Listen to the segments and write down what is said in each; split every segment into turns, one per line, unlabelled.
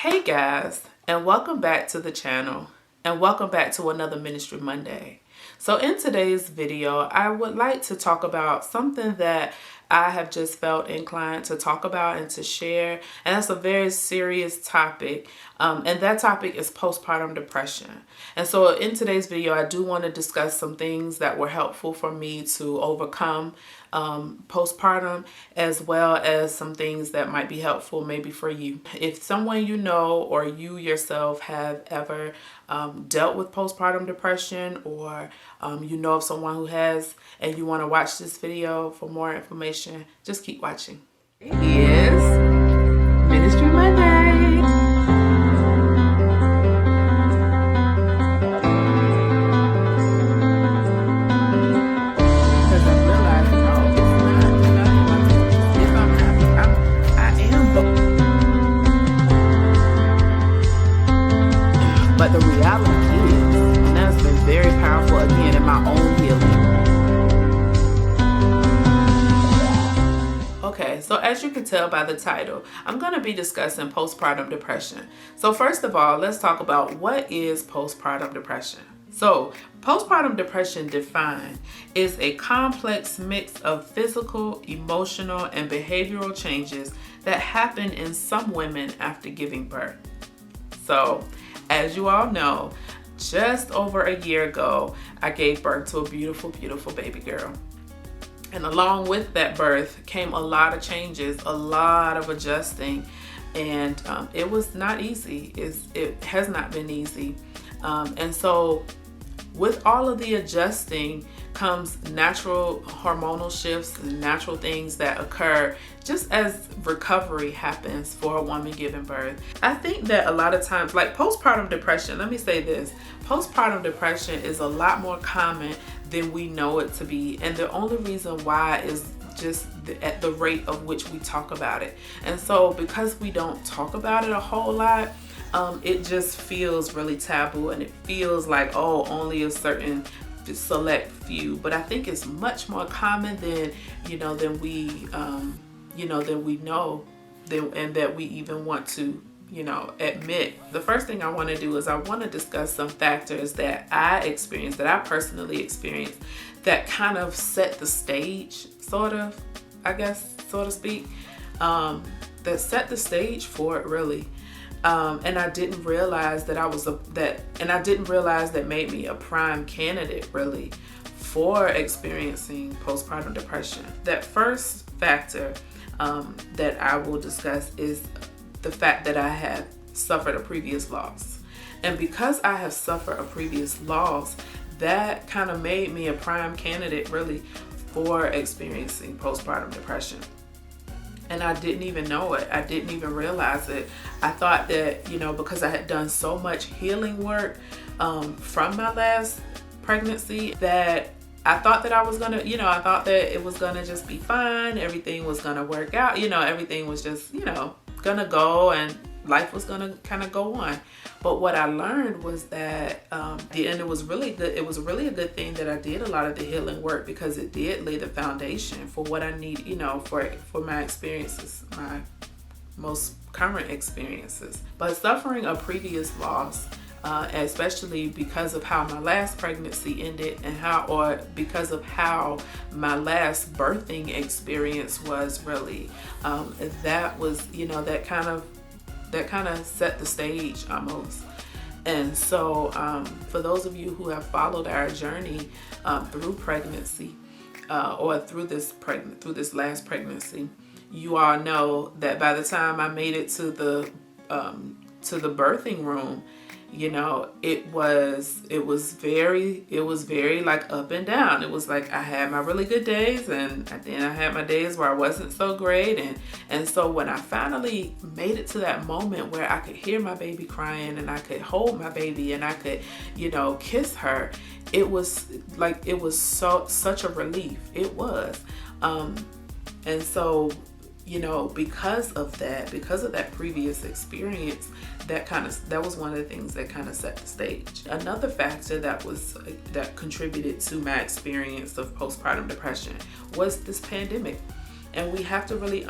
Hey guys, and welcome back to the channel, and welcome back to another Ministry Monday. So in today's video, I would like to talk about something that I have just felt inclined to talk about and to share, and that's a very serious topic, and that topic is postpartum depression. And so in today's video, I do want to discuss some things that were helpful for me to overcome postpartum, as well as some things that might be helpful maybe for you. If someone you know or you yourself have ever dealt with postpartum depression, or you know of someone who has, and you want to watch this video for more information, just keep watching. It is Ministry Monday. But the reality is, and that's been very powerful again in my own healing. Okay, so as you can tell by the title, I'm going to be discussing postpartum depression. So first of all, let's talk about what is postpartum depression. So postpartum depression defined is a complex mix of physical, emotional, and behavioral changes that happen in some women after giving birth. So as you all know, just over a year ago, I gave birth to a beautiful, beautiful baby girl. And along with that birth came a lot of changes, a lot of adjusting, and it was not easy. It has not been easy. And so with all of the adjusting comes natural hormonal shifts and natural things that occur just as recovery happens for a woman giving birth. I think that a lot of times, like postpartum depression, let me say this, postpartum depression is a lot more common than we know it to be. And the only reason why is just at the rate of which we talk about it. And so because we don't talk about it a whole lot, it just feels really taboo, and it feels like, oh, only a certain select few. But I think it's much more common than we know, and that we even want to admit. The first thing I want to do is I want to discuss some factors that I experienced, that I personally experienced, that kind of set the stage, sort of, I guess, so to speak, that set the stage for it really. And I didn't realize that that made me a prime candidate really for experiencing postpartum depression. That first factor that I will discuss is the fact that I have suffered a previous loss. And because I have suffered a previous loss, that kind of made me a prime candidate really for experiencing postpartum depression. And I didn't even know it. I didn't even realize it. I thought that, because I had done so much healing work from my last pregnancy, that I thought that I was gonna, I thought that it was gonna just be fine. Everything was gonna work out. Everything was just, gonna go, and life was gonna kind of go on. But what I learned was that, and it was really good. It was really a good thing that I did a lot of the healing work, because it did lay the foundation for what I need, for my experiences, my most current experiences. But suffering a previous loss, especially because of how my last pregnancy ended, and because of how my last birthing experience was really, that was, that kind of set the stage almost. And so for those of you who have followed our journey through pregnancy, or through this last pregnancy, you all know that by the time I made it to the birthing room, it was very like up and down. It was like I had my really good days, and then I had my days where I wasn't so great. And so when I finally made it to that moment where I could hear my baby crying, and I could hold my baby, and I could, kiss her, it was such a relief. It was. And so, because of that previous experience, that was one of the things that kind of set the stage. Another factor that contributed to my experience of postpartum depression was this pandemic. And we have to really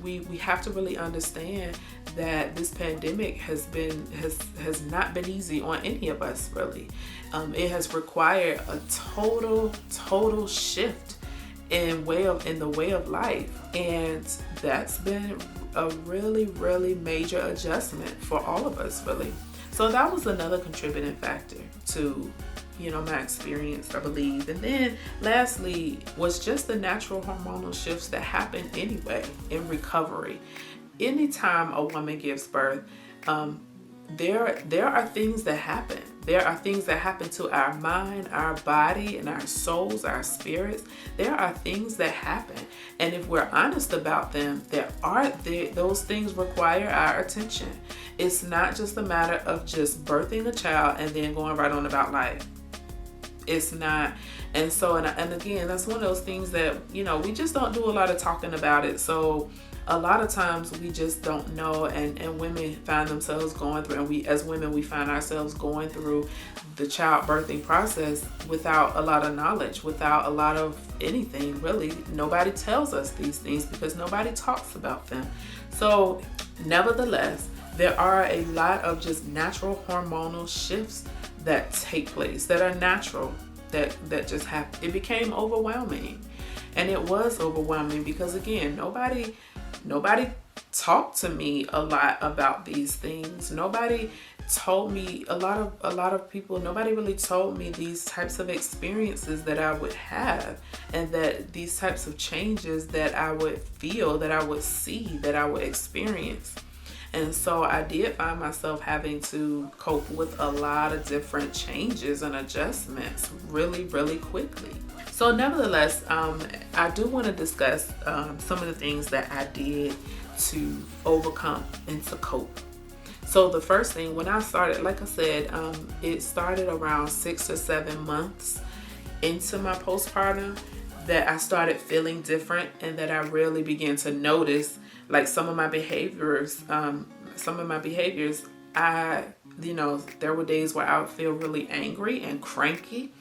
we have to really understand that this pandemic has not been easy on any of us, really. It has required a total shift in the way of life, and that's been a really major adjustment for all of us, really. So that was another contributing factor to my experience, I believe. And then lastly was just the natural hormonal shifts that happen anyway in recovery. Anytime a woman gives birth, there are things that happen. There are things that happen to our mind, our body, and our souls, our spirits. There are things that happen. And if we're honest about them, those things require our attention. It's not just a matter of just birthing a child and then going right on about life. It's not. And so, and again, that's one of those things that, we just don't do a lot of talking about it. So a lot of times we just don't know, and women find themselves going through, and we as women, we find ourselves going through the childbirthing process without a lot of knowledge, without a lot of anything, really. Nobody tells us these things because nobody talks about them. So nevertheless, there are a lot of just natural hormonal shifts that take place, that are natural, that just happen. It became overwhelming, and it was overwhelming because, again, nobody talked to me a lot about these things. Nobody told me, a lot of people, nobody really told me these types of experiences that I would have, and that these types of changes that I would feel, that I would see, that I would experience. And so I did find myself having to cope with a lot of different changes and adjustments really quickly. So nevertheless, I do want to discuss some of the things that I did to overcome and to cope. So the first thing, when I started, like I said, it started around 6 or 7 months into my postpartum that I started feeling different, and that I really began to notice like some of my behaviors. There were days where I would feel really angry and cranky,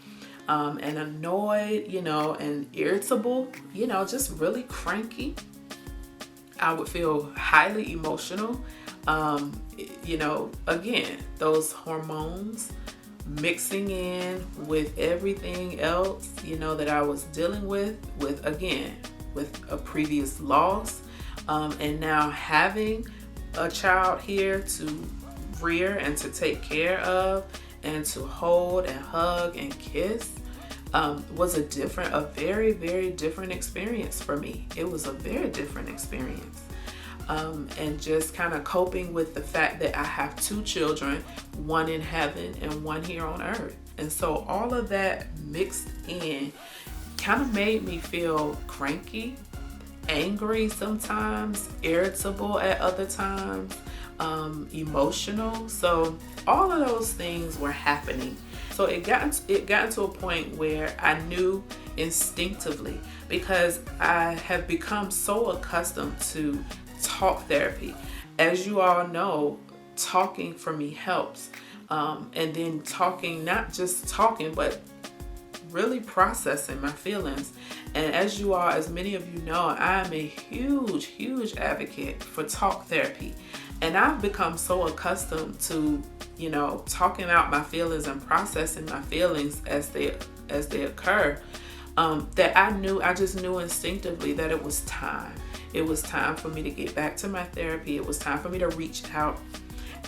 and annoyed, and irritable, just really cranky. I would feel highly emotional. Again, those hormones mixing in with everything else, that I was dealing with a previous loss, and now having a child here to rear and to take care of and to hold and hug and kiss was a very different experience for me. It was a very different experience. And just kind of coping with the fact that I have 2 children, one in heaven and one here on earth. And so all of that mixed in kind of made me feel cranky, angry sometimes, irritable at other times, emotional. So all of those things were happening. So it got to a point where I knew instinctively, because I have become so accustomed to talk therapy. As you all know, talking for me helps. And then talking, not just talking, but really processing my feelings. And as many of you know, I am a huge advocate for talk therapy. And I've become so accustomed to, talking out my feelings and processing my feelings as they occur, that I just knew instinctively that it was time. It was time for me to get back to my therapy. It was time for me to reach out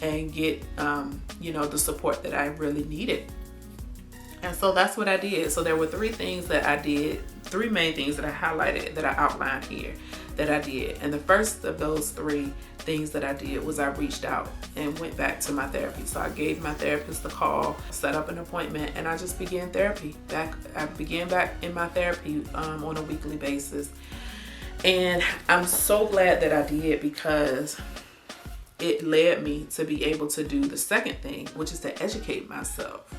and get, the support that I really needed. And so that's what I did. So there were 3 things that I did, 3 main things that I highlighted, that I outlined here, that I did. And the first of those 3 things that I did was I reached out and went back to my therapy. So I gave my therapist a call, set up an appointment, and I just began therapy. I began back in my therapy on a weekly basis. And I'm so glad that I did, because it led me to be able to do the second thing, which is to educate myself.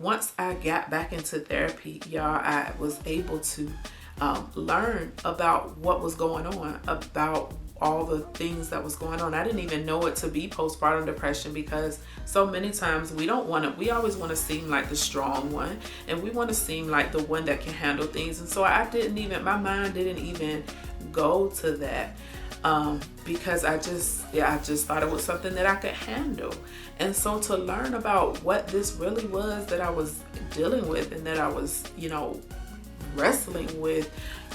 Once I got back into therapy, y'all, I was able to learn about what was going on, about all the things that was going on. I didn't even know it to be postpartum depression, because so many times we always want to seem like the strong one, and we want to seem like the one that can handle things. And so my mind didn't even go to that. Because I just thought it was something that I could handle. And so to learn about what this really was that I was dealing with and that I was, wrestling with,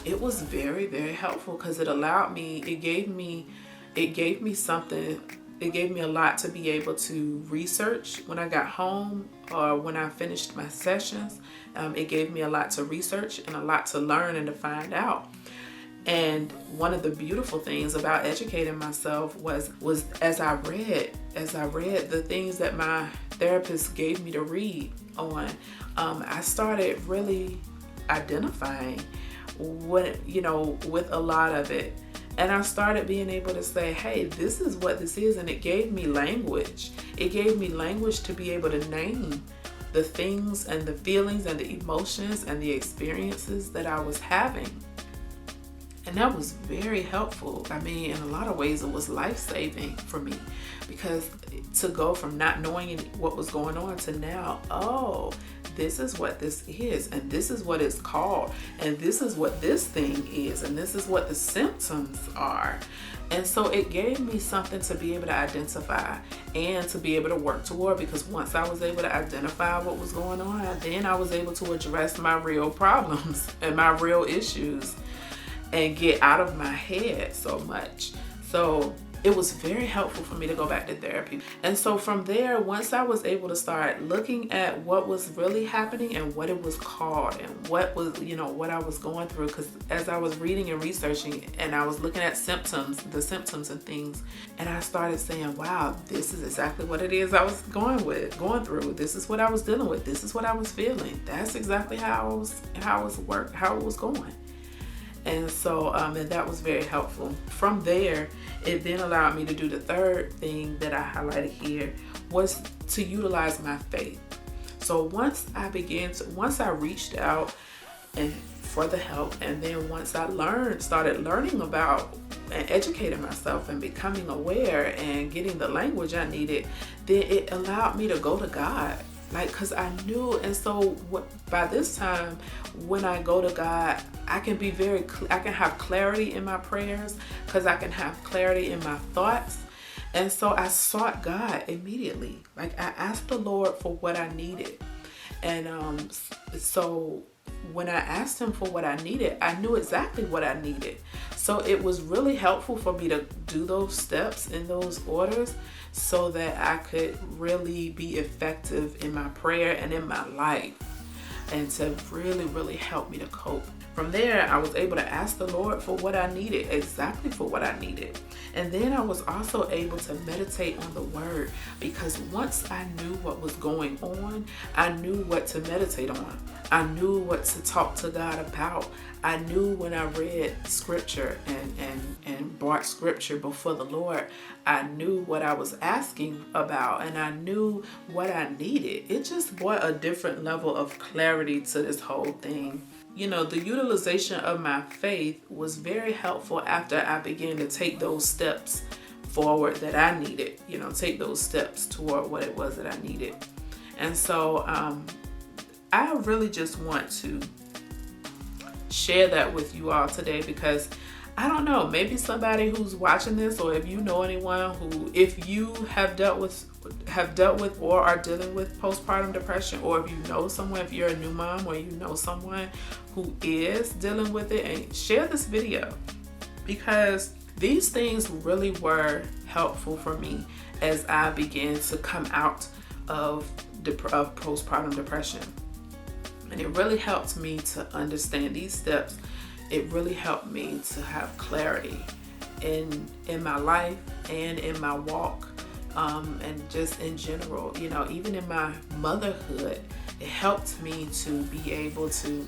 it was very, very helpful, because it gave me something. It gave me a lot to be able to research when I got home or when I finished my sessions. It gave me a lot to research and a lot to learn and to find out. And one of the beautiful things about educating myself was as I read the things that my therapist gave me to read on, I started really identifying with a lot of it. And I started being able to say, hey, this is what this is. And it gave me language. It gave me language to be able to name the things and the feelings and the emotions and the experiences that I was having. And that was very helpful. I mean, in a lot of ways, it was life-saving for me, because to go from not knowing what was going on to now, oh, this is what this is, and this is what it's called, and this is what this thing is, and this is what the symptoms are. And so it gave me something to be able to identify and to be able to work toward, because once I was able to identify what was going on, then I was able to address my real problems and my real issues and get out of my head so much. So it was very helpful for me to go back to therapy. And so from there, once I was able to start looking at what was really happening and what it was called and what was, what I was going through, because as I was reading and researching and I was looking at the symptoms and things, and I started saying, wow, this is exactly what it is I was going through. This is what I was dealing with. This is what I was feeling. That's exactly how it was going. And so, and that was very helpful. From there, it then allowed me to do the third thing that I highlighted here, was to utilize my faith. So once I reached out for the help, and then once I started learning about and educating myself and becoming aware and getting the language I needed, then it allowed me to go to God. Because I knew, and so by this time, when I go to God, I can have clarity in my prayers, because I can have clarity in my thoughts. And so I sought God immediately. I asked the Lord for what I needed. And so when I asked him for what I needed, I knew exactly what I needed. So it was really helpful for me to do those steps in those orders, so that I could really be effective in my prayer and in my life, and to really, really help me to cope. From there, I was able to ask the Lord for what I needed, exactly for what I needed. And then I was also able to meditate on the word, because once I knew what was going on, I knew what to meditate on. I knew what to talk to God about. I knew when I read scripture and brought scripture before the Lord, I knew what I was asking about, and I knew what I needed. It just brought a different level of clarity to this whole thing. The utilization of my faith was very helpful after I began to take those steps forward that I needed, take those steps toward what it was that I needed. And so I really just want to share that with you all today, because I don't know, maybe somebody who's watching this, or if you know anyone who, if you have dealt with or are dealing with postpartum depression, or if you know someone, if you're a new mom or you know someone who is dealing with it, and share this video, because these things really were helpful for me as I began to come out of postpartum depression. And it really helped me to understand these steps. It really helped me to have clarity in my life and in my walk, and just in general, even in my motherhood. It helped me to be able to,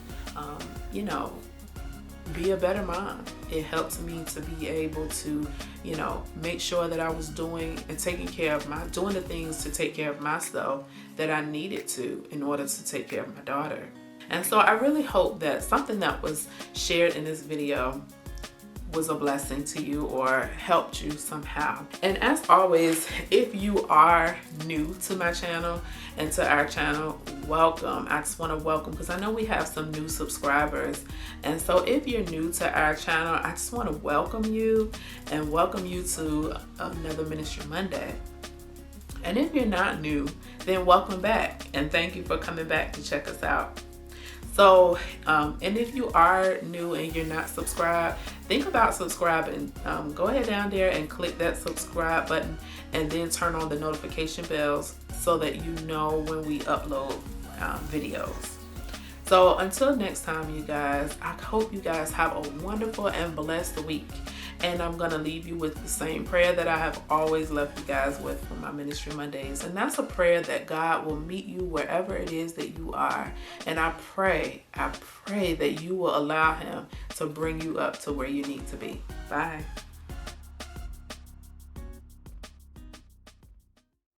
be a better mom. It helped me to be able to, make sure that I was doing the things to take care of myself that I needed to in order to take care of my daughter. And so I really hope that something that was shared in this video was a blessing to you or helped you somehow. And as always, if you are new to my channel and to our channel, welcome. I just want to welcome, because I know we have some new subscribers. And so if you're new to our channel, I just want to welcome you and welcome you to another Ministry Monday. And if you're not new, then welcome back and thank you for coming back to check us out. So, and if you are new and you're not subscribed, think about subscribing. Go ahead down there and click that subscribe button and then turn on the notification bells so that you know when we upload videos. So until next time, you guys, I hope you guys have a wonderful and blessed week. And I'm going to leave you with the same prayer that I have always left you guys with for my Ministry Mondays. And that's a prayer that God will meet you wherever it is that you are. And I pray that you will allow Him to bring you up to where you need to be. Bye.